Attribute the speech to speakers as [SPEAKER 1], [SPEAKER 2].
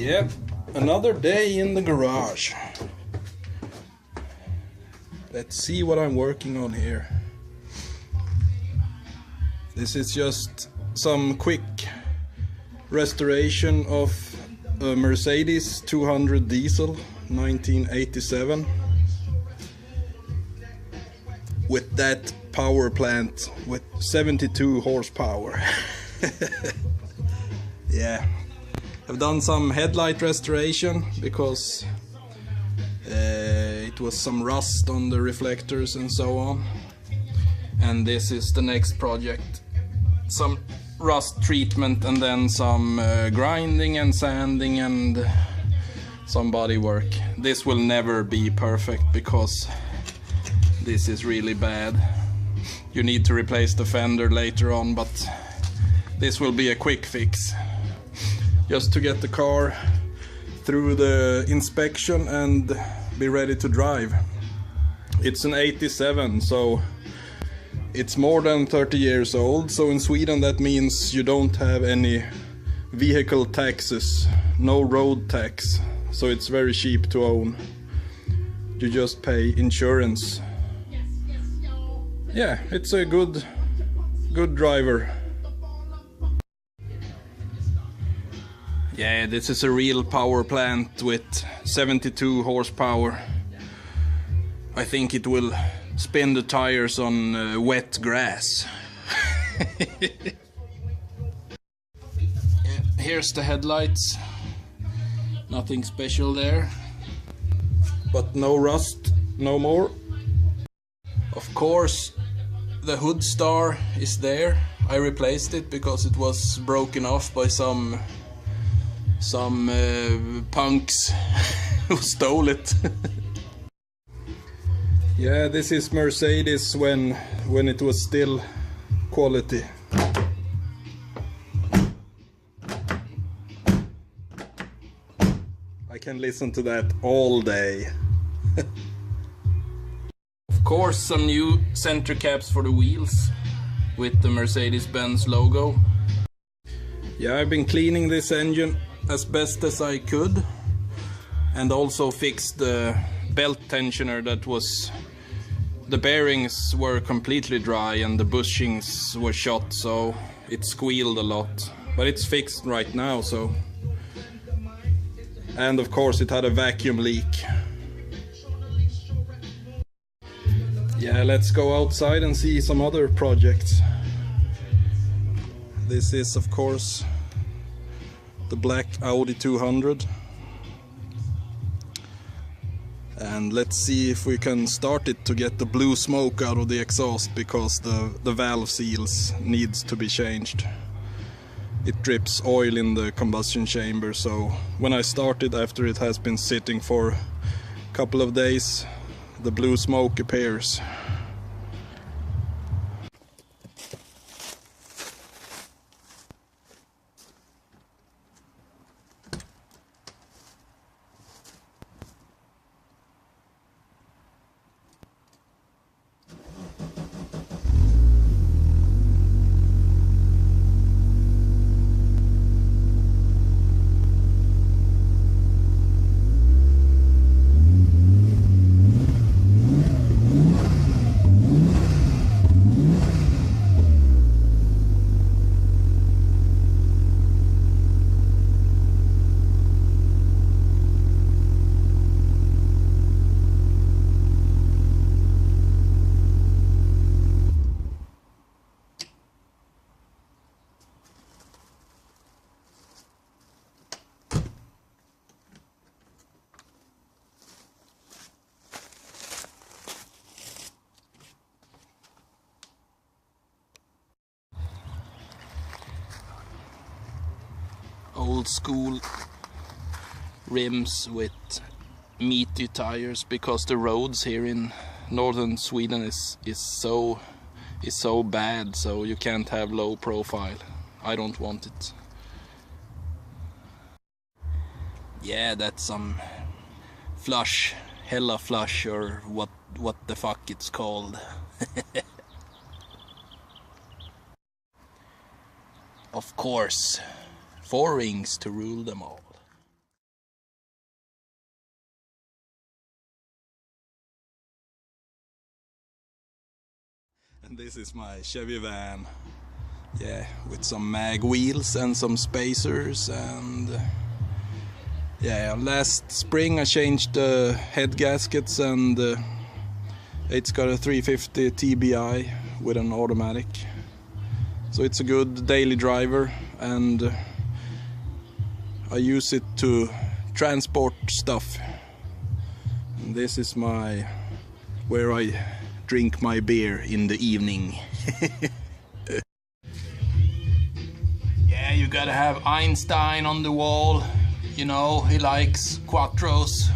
[SPEAKER 1] Yep, another day in the garage. Let's see what I'm working on here. This is just some quick restoration of a Mercedes 200 diesel 1987 with that power plant with 72 horsepower. Yeah, I've done some headlight restoration because it was some rust on the reflectors and so on, and this is the next project. Some rust treatment and then some grinding and sanding and some body work. This will never be perfect because this is really bad. You need to replace the fender later on, but this will be a quick fix just to get the car through the inspection and be ready to drive. It's an 87, so it's more than 30 years old, so in Sweden that means you don't have any vehicle taxes, no road tax, so it's very cheap to own. You just pay insurance. Yeah, it's a good driver. Yeah, this is a real power plant with 72 horsepower. I think it will spin the tires on wet grass. Here's the headlights. Nothing special there. But no rust, no more. Of course, the hood star is there. I replaced it because it was broken off by some punks who stole it. Yeah, this is Mercedes when it was still quality. I can listen to that all day. Of course, some new center caps for the wheels with the Mercedes-Benz logo. Yeah, I've been cleaning this engine as best as I could, and also fixed the belt tensioner that was... The bearings were completely dry and the bushings were shot, so it squealed a lot. But it's fixed right now, so... And of course it had a vacuum leak. Yeah, let's go outside and see some other projects. This is of course the black Audi 200. And let's see if we can start it to get the blue smoke out of the exhaust, because the valve seals needs to be changed. It drips oil in the combustion chamber, so when I start it after it has been sitting for a couple of days, the blue smoke appears. Old school rims with meaty tires, because the roads here in northern Sweden is so bad, so you can't have low profile. I don't want it. Yeah, that's some flush, hella flush, or what the fuck it's called. Of course, 4 rings to rule them all. This is my Chevy van. Yeah, with some mag wheels and some spacers, and yeah, last spring I changed the head gaskets, and it's got a 350 TBI with an automatic, so it's a good daily driver, and I use it to transport stuff. And this is my where I drink my beer in the evening. Yeah, you gotta have Einstein on the wall, you know, he likes quattros.